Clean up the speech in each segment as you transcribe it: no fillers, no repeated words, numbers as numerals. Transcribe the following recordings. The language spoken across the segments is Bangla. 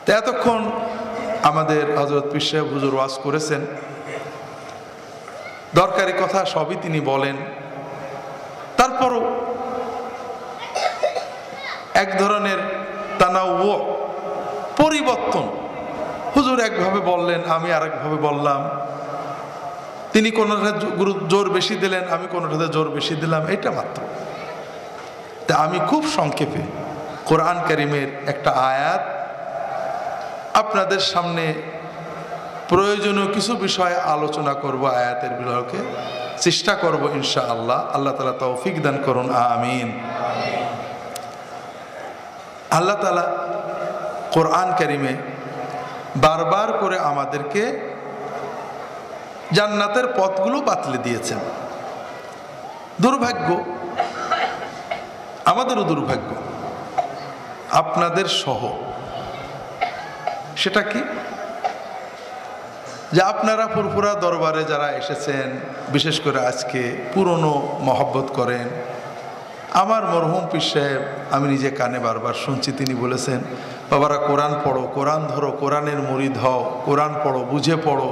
তো এতক্ষণ আমাদের হযরত পীর সাহেব হুজুর ওয়াজ করেছেন, দরকারি কথা সবই তিনি বলেন। তারপরও এক ধরনের তানাওয়ু, পরিবর্তন, হুজুর একভাবে বললেন, আমি আরেকভাবে বললাম, তিনি কোনোটাতে জোর বেশি দিলেন, আমি কোনোটাতে জোর বেশি দিলাম, এটা মাত্র। তা আমি খুব সংক্ষেপে কোরআন কারীমের একটা আয়াত আপনাদের সামনে প্রয়োজনীয় কিছু বিষয়ে আলোচনা করব, আয়াতের বিলকে চেষ্টা করব ইনশাআল্লাহ। আল্লাহ তাআলা তৌফিক দান করুন, আমিন। আল্লাহ তাআলা কোরআন কারীমে বারবার করে আমাদেরকে জান্নাতের পথগুলো বাতলে দিয়েছেন। দুর্ভাগ্য, আমাদেরও দুর্ভাগ্য, আপনাদের সহ। সেটা কি? যে আপনারা ফুরফুরা দরবারে যারা এসেছেন, বিশেষ করে আজকে পুরনো মহব্বত করেন। আমার মরহুম পীর সাহেব, আমি নিজে কানে বারবার শুনছি, তিনি বলেছেন, বাবারা কোরআন পড়ো, কোরআন ধরো, কোরআনের মুরিদ হও, কোরআন পড়ো, বুঝে পড়ো,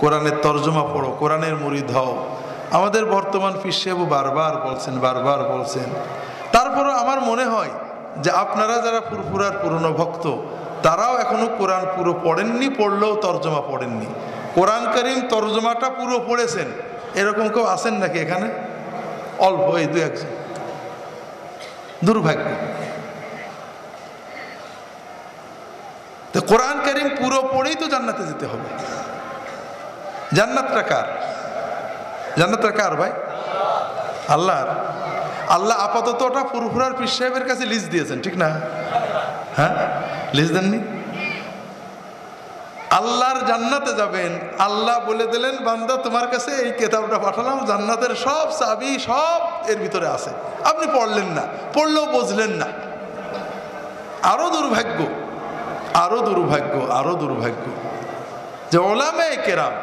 কোরআনের তর্জমা পড়ো, কোরআনের মুরিদ হও। আমাদের বর্তমান পীর সাহেবও বারবার বলছেন। তারপরও আমার মনে হয় যে আপনারা যারা ফুরফুরার পুরনো ভক্ত, তারাও এখনো কোরআন পুরো পড়েননি, পড়লেও তর্জমা পড়েননি। কোরআন কারীম তর্জমাটা পুরো পড়েছেন এরকম কেউ আছেন নাকি এখানে? অল্প, এই দু একজন। দুর্ভাগ্য। তো কোরআন কারীম পুরো পড়েই তো জান্নাতে যেতে হবে। জান্নাতটা কার? জান্নাতটা কার ভাই? আল্লাহর। আল্লাহ আপাতত ওটা ফুরফুরার পীর সাহেবের কাছে লিস্ট দিয়েছেন, ঠিক না? হ্যাঁ, লিস্ট দেননি? আল্লাহর জান্নাতে যাবেন, আল্লাহ বলে দিলেন, বান্দা তোমার কাছে এই কিতাবটা পাঠালাম, জান্নাতের সব চাবি সব এর ভিতরে আছে। আপনি পড়লেন না, পড়লেও বুঝলেন না। আরো দুর্ভাগ্য, আরো দুর্ভাগ্য, আরো দুর্ভাগ্য যে উলামায়ে কেরাম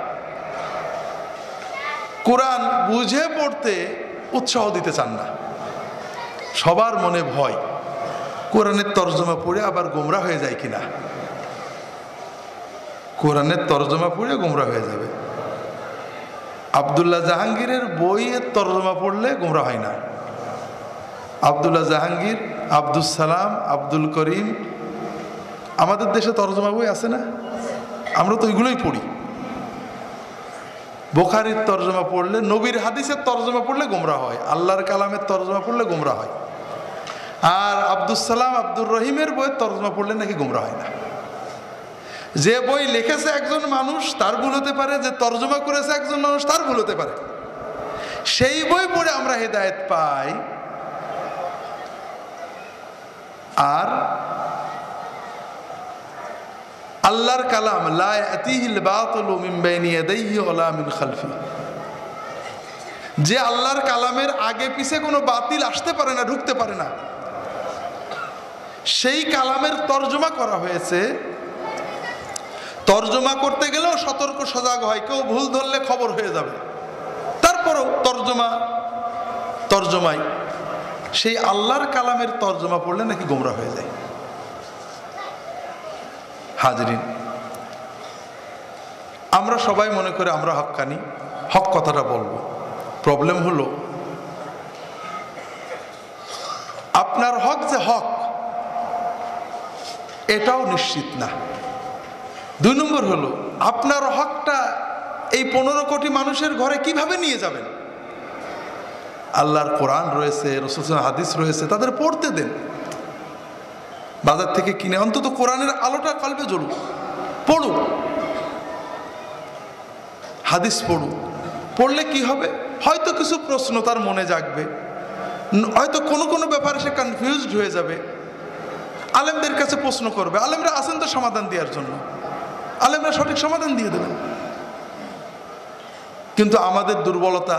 কোরআন বুঝে পড়তে উৎসাহ দিতে চান না। সবার মনে ভয়, কোরআনের তর্জমা পড়ে আবার গোমরা হয়ে যায় কিনা। কোরআনের তর্জমা পড়ে গোমরা হয়ে যাবে। আব্দুল্লাহ জাহাঙ্গীরের বইয়ের তর্জমা পড়লে গোমরা হয় না। আব্দুল্লাহ জাহাঙ্গীর, আব্দুল সালাম, আব্দুল করিম, আমাদের দেশে তর্জমা বই আছে না? আমরা তো ওইগুলোই পড়ি। বুখারীর তর্জমা পড়লে, নবীর হাদিসের তর্জমা পড়লে গোমরা হয়, আল্লাহর কালামের তর্জমা পড়লে গোমরা হয়। আর আব্দুল সালাম, আব্দুর রহিমের বইয়ের তর্জমা পড়লে নাকি গোমরা হয় না। যে বই লিখেছে একজন মানুষ, তার ভুল হতে পারে, যে তর্জমা করেছে একজন মানুষ, তার ভুল হতে পারে। সেই বই পড়ে আমরা হেদায়েত পাই। আর আল্লাহর কালাম লা ইয়াতিহিল বাতিলু মিন বাইনি ইয়াদাইহি ওয়ালা মিন খালফি, যে আল্লাহর কালামের আগে পিছে কোনো বাতিল আসতে পারে না, ঢুকতে পারে না, সেই কালামের তর্জমা করা হয়েছে। তর্জমা করতে গেলেও সতর্ক সজাগ হয়, কেউ ভুল ধরলে খবর হয়ে যাবে। তারপরেও তর্জমাই সেই আল্লাহর কালামের তর্জমা পড়লে নাকি গোমরা হয়ে যায়। হাজরিন, আমরা সবাই মনে করে আমরা হক্কানি, হক কথাটা বলবো। প্রবলেম হলো আপনার হক যে হক এটাও নিশ্চিত না। 2 নম্বর হলো আপনার হকটা এই 15 কোটি মানুষের ঘরে কিভাবে নিয়ে যাবেন? আল্লাহর কোরআন রয়েছে, রাসূলের হাদিস রয়েছে, তাদের পড়তে দেন। বাজার থেকে কিনে অন্তত কোরআনের আলোটা কলবে জ্বলুক, পড়ুক, হাদিস পড়ুক। পড়লে কি হবে? হয়তো কিছু প্রশ্ন তার মনে জাগবে, হয়তো কোনো ব্যাপারে সে কনফিউজড হয়ে যাবে। আলেমদের কাছে প্রশ্ন করবে, আলেমরা আছেন তো সমাধান দেওয়ার জন্য, আলেমরা সঠিক সমাধান দিয়ে দেবেন। কিন্তু আমাদের দুর্বলতা,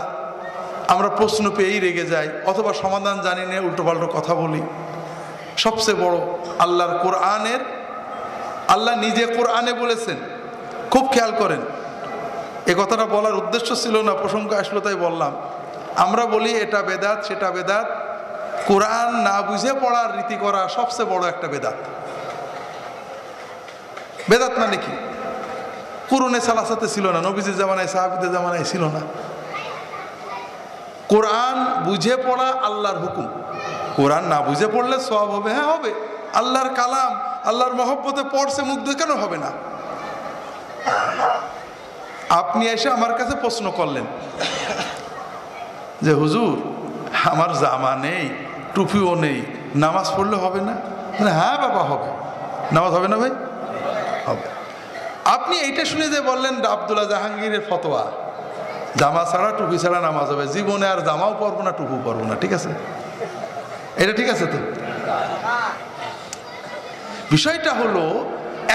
আমরা প্রশ্ন পেয়েই রেগে যাই, অথবা সমাধান জানি না, উল্টোপাল্টো কথা বলি। সবচেয়ে বড় আল্লাহর কোরআনের, আল্লাহ নিজে কোরআনে বলেছেন, খুব খেয়াল করেন। এ কথাটা বলার উদ্দেশ্য ছিল না, প্রসঙ্গ আসলো তাই বললাম। আমরা বলি এটা বেদাত, সেটা বেদাত। কোরআন না বুঝে পড়ার রীতি করা সবচেয়ে বড় একটা বেদাত। বেদাত মানে কি? কুরআনে সালাসাতে ছিল না, নবীজির জামানায় সাহাবীদের জামানায় ছিল না। কোরআন বুঝে পড়া আল্লাহর হুকুম। কোরআন না বুঝে পড়লে সওয়াব হবে, হ্যাঁ হবে। আল্লাহর কালাম, আল্লাহর মহব্বতে পড়ছে, মুগ্ধ কেন হবে না? আপনি এসে আমার কাছে প্রশ্ন করলেন যে হুজুর আমার জামা নেই, টুপিও নেই, নামাজ পড়লে হবে না? হ্যাঁ বাবা হবে। নামাজ হবে না ভাই? হবে। আপনি এইটা শুনে যে বললেন আব্দুল্লাহ জাহাঙ্গীরের ফতোয়া, জামা ছাড়া টুপি ছাড়া নামাজ হবে, জীবনে আর জামাও পরবো না, টুপিও পরবো না, ঠিক আছে? এটা ঠিক আছে তো? বিষয়টা হলো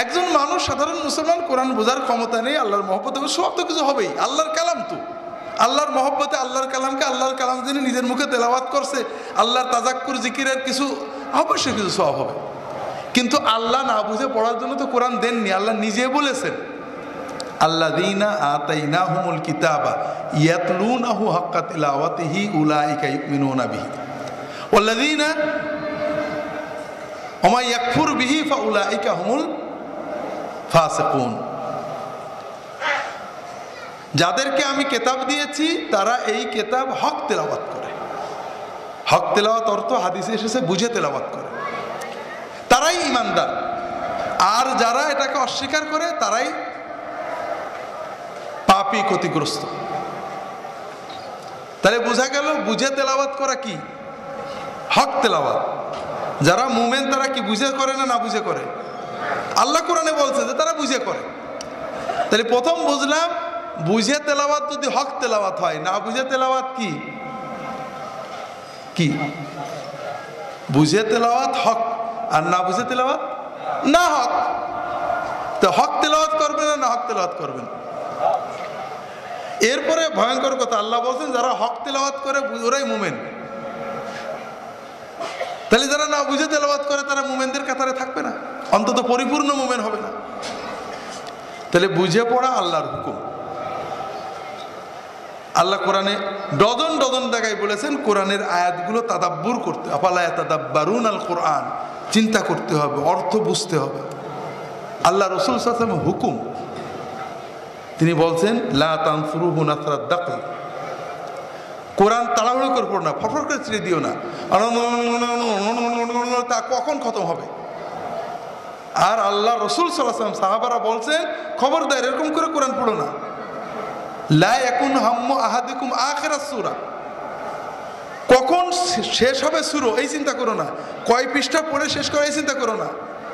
একজন মানুষ, সাধারণ মুসলমান, কোরআন বোঝার ক্ষমতা নেই, আল্লাহর মহব্বতে সব তো কিছু হবেই, আল্লাহর কালাম তো। আল্লাহর মহব্বতে আল্লাহর কালামকে আল্লাহর কালাম যিনি নিজের মুখে তেলাওয়াত করছে, আল্লাহর তাজাক্কুর জিকিরের কিছু অবশ্যই কিছু সওয়াব হবে। কিন্তু আল্লাহ না বুঝে পড়ার জন্য তো কোরআন দেননি, আল্লাহ নিজে বলেছেন আল্লাযীনা আতাইনাহুমুল কিতাবা ইয়াতলুনাহু হাক্কা তিলাওয়াতিহি উলাইকা ইউমিনুনা বিহি ওয়াল্লাযীনা ওমা ইয়াকফুর বিহি ফাউলাইকা হুমুল ফাসিকুন। যাদেরকে আমি কিতাব দিয়েছি তারা এই কিতাব হক তেলাওয়াত করে। হক তেলাওয়াত অর্থ হাদিসে এসেছে বুঝে তেলাওয়াত করে, তারাই ঈমানদার। আর যারা এটাকে অস্বীকার করে তারাই পাপী, ক্ষতিগ্রস্ত। তাহলে বোঝা গেল বুঝে তেলাওয়াত করা কি? হক তেলাওয়াত। যারা মুমিন তারা কি বুঝে করে না বুঝে করে? আল্লাহ কোরআনে বলছে যে তারা বুঝে করে। তাহলে প্রথম বুঝলাম বুঝে তেলাওয়াত যদি হক তেলাওয়াত হয়, না বুঝে তেলাওয়াত কি? কি বুঝে তেলাওয়াত হক, আর না বুঝে তেলাওয়াত না হক। তো হক তেলাওয়াত করবেন না হক তেলাওয়াত করবেন? এরপরে ভয়ঙ্কর কথা, আল্লাহ বলছেন যারা হক তেলাওয়াত করে ওরাই মুমিন। তাহলে যারা না বুঝে তেলাওয়াত করে তারা মুমিনদের কাতারে থাকবে না, অন্তত পরিপূর্ণ মুমিন হবে না। তাহলে বুঝে পড়া আল্লাহর হুকুম। আল্লাহ কোরআনে ডজন ডজন জায়গায় বলেছেন কোরআনের আয়াতগুলো তাদাব্বুর করতে, আফালা ইয়াতাদাব্বারুনাল কোরআন, চিন্তা করতে হবে, অর্থ বুঝতে হবে। আল্লাহ রাসূল সাল্লাল্লাহু আলাইহি ওয়াসাল্লাম হুকুম, তিনি বলছেন লা তানসুরুহু নাসরাদ দাকল, কোরআন তাড়াহুড়ো করে পড়ো না, ফটফট করে ছেড়ে দিও না, তা কখন খতম হবে। আর আল্লাহ রাসূল সাল্লাল্লাহু আলাইহি ওয়াসাল্লাম সাহাবারা বলছেন খবরদার এরকম করে কোরআন পড়ো না। লা ইয়াকুন হাম্মু আহাদিকুম আখিরাস সূরা, কখন শেষ হবে সূরা এই চিন্তা করো না, কয় পৃষ্ঠা পড়ে শেষ করে এই চিন্তা করো না।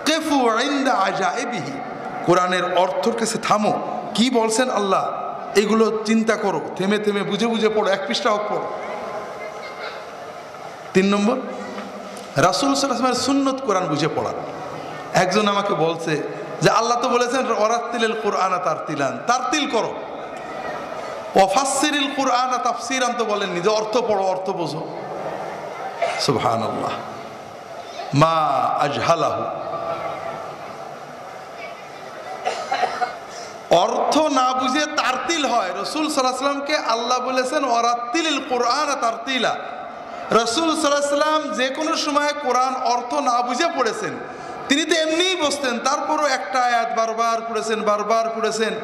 কিফু ইনদা আজাইবিহি, কোরআনের অর্থের কাছে থামো, কি বলছেন আল্লাহ এগুলো চিন্তা করো, থেমে থেমে বুঝে বুঝে পড়ো, এক পৃষ্ঠা হোক পড়ো। 3 নম্বর, রাসূল সাল্লাল্লাহু আলাইহি ওয়াসাল্লামের সুন্নত কোরআন বুঝে পড়া। একজন আমাকে বলছে যে আল্লাহ তো বলেছেন ওয়ারাত্তিলিল কুরআনা তারতিলান, তারতিল করো। ওয়াফাসসিরিল কুরআনা তাফসীরান তো বলেননি, যে অর্থ পড়ো, অর্থ বোঝো। সুবহানাল্লাহ, মা আজহালাহু। অর্থ না বুঝে তারতিল হয়। রাসূল সাল্লাল্লাহু আলাইহি ওয়াসাল্লামকে আল্লাহ বলেছেন ওয়ারাত্তিলিল কুরআনা তারতিলা। রাসূল সাল্লাল্লাহু আলাইহি ওয়াসাল্লাম যে কোনো সময় কোরআন অর্থ না বুঝে পড়েছেন, তিনি তো এমনিই বসতেন, তারপরও একটা আয়াত বারবার পড়েছেন, বারবার পড়েছেন।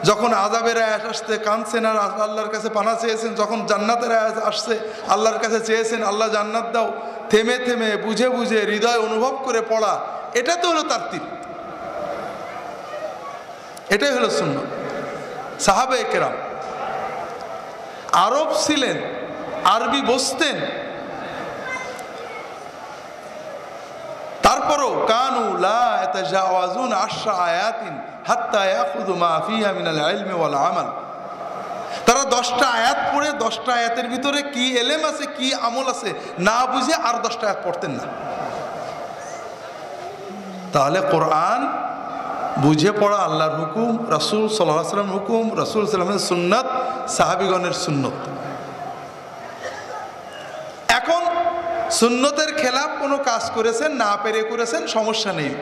যখন আযাবের আয়াত আসতে কাঁদছেন আর আল্লাহর কাছে পানা চেয়েছেন, যখন জান্নাতের আয়াত আসছে আল্লাহর কাছে চেয়েছেন আল্লাহ জান্নাত দাও, থেমে থেমে বুঝে বুঝে হৃদয় অনুভব করে পড়া, এটা তো হলো তারতিল, এটাই হলো সুন্নাত। সাহাবায়ে কেরাম আরব ছিলেন, আরবি বসতেন, তারপরও কানু লা ইয়াতাজাওয়াজুন 10 আয়াতিন হাত্তা ইয়াখুযু মা ফিহা মিনাল ইলমি ওয়াল আমাল। তারা 10টা আয়াত পড়ে 10টা আয়াতের ভিতরে কি এলেম আছে, কি আমল আছে না বুঝে আর 10টা আয়াত পড়তেন না। তাহলে কোরআন বুঝে পড়া আল্লাহর হুকুম, রাসূল সাল্লাল্লাহু আলাইহি ওয়াসাল্লাম হুকুম, রাসূল সাল্লাল্লাহু আলাইহি ওয়াসাল্লামের সুন্নাত, সাহাবীগণের সুন্নত। এখন সুন্নতের খেলাফ কোনো কাজ করেছেন, না পেরে করেছেন, সমস্যা নেই,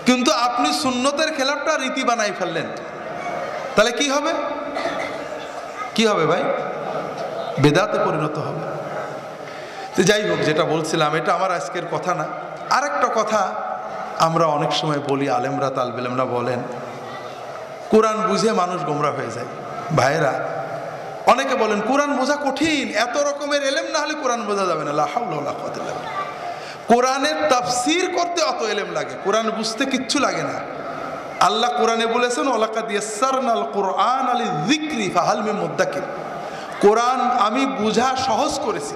কিন্তু আপনি সুন্নতের খেলাফটা রীতি বানাই ফেললেন, তাহলে কি হবে? কি হবে ভাই? বেদাতে পরিণত হবে। তো যাই হোক, যেটা বলছিলাম এটা আমার আজকের কথা না, আরেকটা কথা আমরা অনেক সময় বলি, আলেমরা তালবে ইলমরা বলেন, কোরআন বুঝে মানুষ গোমরা হয়ে যায়। ভাইয়েরা, অনেকে বলেন কোরআন বোঝা কঠিন, এত রকমের এলেম না হলে কোরআন বোঝা যাবে না। লা হাওলা ওয়ালা কুওয়াতা ইল্লা বিল্লাহ। কোরআনের তাফসীর করতে অত এলেম লাগে, কোরআন বুঝতে কিচ্ছু লাগে না। আল্লাহ কোরআনে বলেছেন, ওয়ালাকাদ ইয়াসসারনাল কুরআনা লিযিকরি ফাহাল মিন মুদ্দাকির। কোরআন আমি বুঝা সহজ করেছি।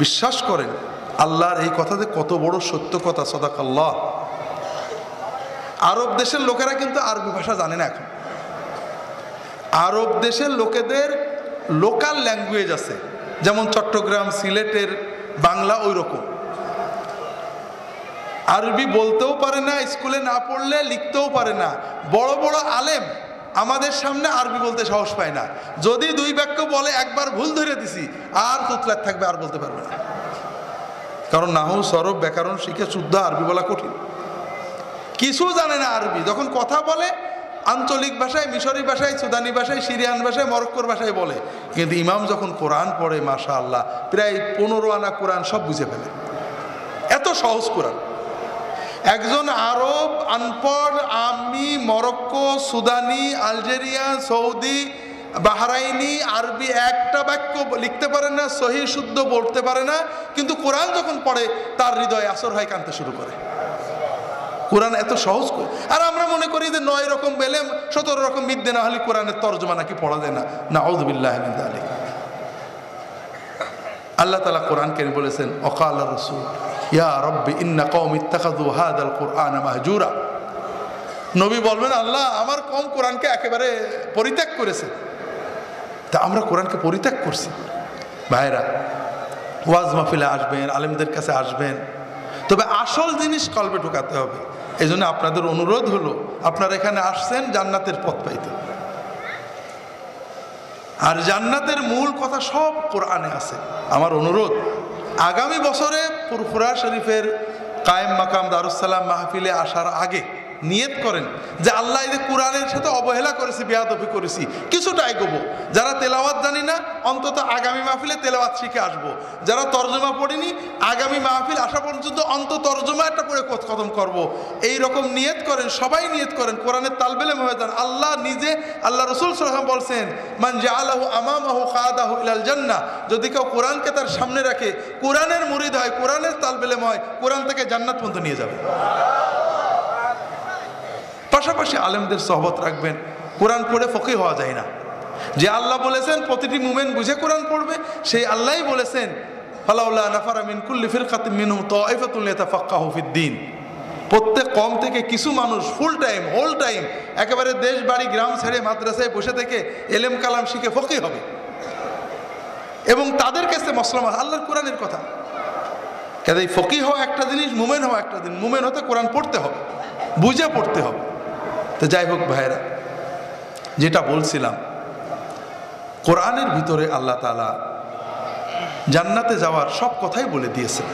বিশ্বাস করেন আল্লাহর এই কথাতে কত বড় সত্য কথা, সাদাকাল্লাহ। আরব দেশের লোকেরা কিন্তু আরবি ভাষা জানে না এখন। আরব দেশের লোকেদের লোকাল ল্যাঙ্গুয়েজ আছে, যেমন চট্টগ্রাম সিলেটের বাংলা ওই রকম। আরবি বলতেও পারে না, স্কুলে না পড়লে লিখতেও পারে না। বড় বড় আলেম আমাদের সামনে আরবি বলতে সাহস পায় না। যদি দুই বাক্য বলে একবার ভুল ধরে দিছি আর তুতলাক থাকবে, আর বলতে পারবে না। কারণ নাহু সরব ব্যাকরণ শিখে শুদ্ধ আরবি বলা কঠিন। কিছু জানে না আরবি, যখন কথা বলে আঞ্চলিক ভাষায়, মিশরি ভাষায়, সুদানি ভাষায়, সিরিয়ান ভাষায়, মরক্কোর ভাষায় বলে। কিন্তু ইমাম যখন কোরআন পড়ে, মাশাআল্লাহ, প্রায় 15 আনা কোরআন সব বুঝে ফেলে। এত সহজ কোরআন। একজন আরব আনপড় আমি মরক্কো, সুদানি, আলজেরিয়া, সৌদি, বাহরাইনি আরবি একটা বাক্য লিখতে পারে না, সহি শুদ্ধ বলতে পারে না, কিন্তু কোরআন যখন পড়ে তার হৃদয়ে আসর হয়, কাঁদতে শুরু করে। কোরআন এত সহজ করে। আর আমরা মনে করি যে 9 রকম বেলেম 17 রকম বিদ্যে না হলে কোরআনের তর্জমা নাকি পড়া যায় না। নাউযু বিল্লাহি মিন যালিক। আল্লাহ তাআলা কোরআন কারীম বলেছেন, ওয়াকালা রাসূল ইয়া রাব্বি ইন্না কওমি ইত্তাখাযু হাযাল কুরআনা মাহজুরা। নবী বলবেন, আল্লাহ আমার কওম কোরআনকে একেবারে পরিত্যাগ করেছে। তা আমরা কোরআনকে পরিত্যাগ করছি। ভাইরা, ওয়াজ মাহফিলে আসবেন, আলেমদের কাছে আসবেন, তবে আসল জিনিস কলবে ঢোকাতে হবে। এই জন্য আপনাদের অনুরোধ হলো, আপনারা এখানে আসছেন জান্নাতের পথ পাইতে, আর জান্নাতের মূল কথা সব কোরআনে আছে। আমার অনুরোধ, আগামী বছরে ফুরফুরা শরীফের কায়েম মাকাম দারুস সালাম মাহফিলে আসার আগে নিয়ত করেন যে আল্লাহ এই যে কোরআনের সাথে অবহেলা করেছি, বেয়াদবি করেছি, কিছুটা এগোবো। যারা তেলাওয়াত জানি না, অন্তত আগামী মাহফিলে তেলাওয়াত শিখে আসবো। যারা তর্জমা পড়িনি, আগামী মাহফিল আসা পর্যন্ত অন্তত তর্জমা একটা করে খতম করবো। এই রকম নিয়ত করেন, সবাই নিয়ত করেন, কোরআনের তালবেলে হয়ে যান। আল্লাহ নিজে, আল্লাহ রাসূল সাল্লাল্লাহু আলাইহি ওয়াসাল্লাম বলছেন, মান জাআলাহু আমামাহু কাদাহু ইলাল জান্নাহ। যদি কেউ কোরআনকে তার সামনে রাখে, কোরআনের মুরিদ হয়, কোরআনের তালবেলে হয়, কোরআন থেকে জান্নাত পর্যন্ত নিয়ে যাবে। পাশাপাশি আলেমদের সোহবত রাখবেন। কোরআন পড়ে ফকিহ হওয়া যায় না। যে আল্লাহ বলেছেন প্রতিটি মুমিন বুঝে কোরআন পড়বে, সেই আল্লাহই বলেছেন, ফালাউলা নাফারা মিন কুল্লি ফিরকাতিন মিনহুম তাইফাতুন লিয়াতাফাক্কাহু ফিদ্দীন। প্রত্যেক কম থেকে কিছু মানুষ ফুল টাইম, হোল টাইম, একেবারে দেশ বাড়ি গ্রাম ছেড়ে মাদ্রাসায় বসে থেকে এলেম কালাম শিখে ফকিহ হবে, এবং তাদের কাছে মসলামা আল্লাহর কোরআনের কথা। কাজেই ফকিহ হওয়া একটা জিনিস, মুমিন হওয়া একটা জিনিস। মুমিন হতে কোরআন পড়তে হবে, বুঝে পড়তে হবে। তো যাই হোক ভাইরা, যেটা বলছিলাম, কোরআনের ভিতরে আল্লাহ তাআলা জান্নাতে যাওয়ার সব কথাই বলে দিয়েছেন।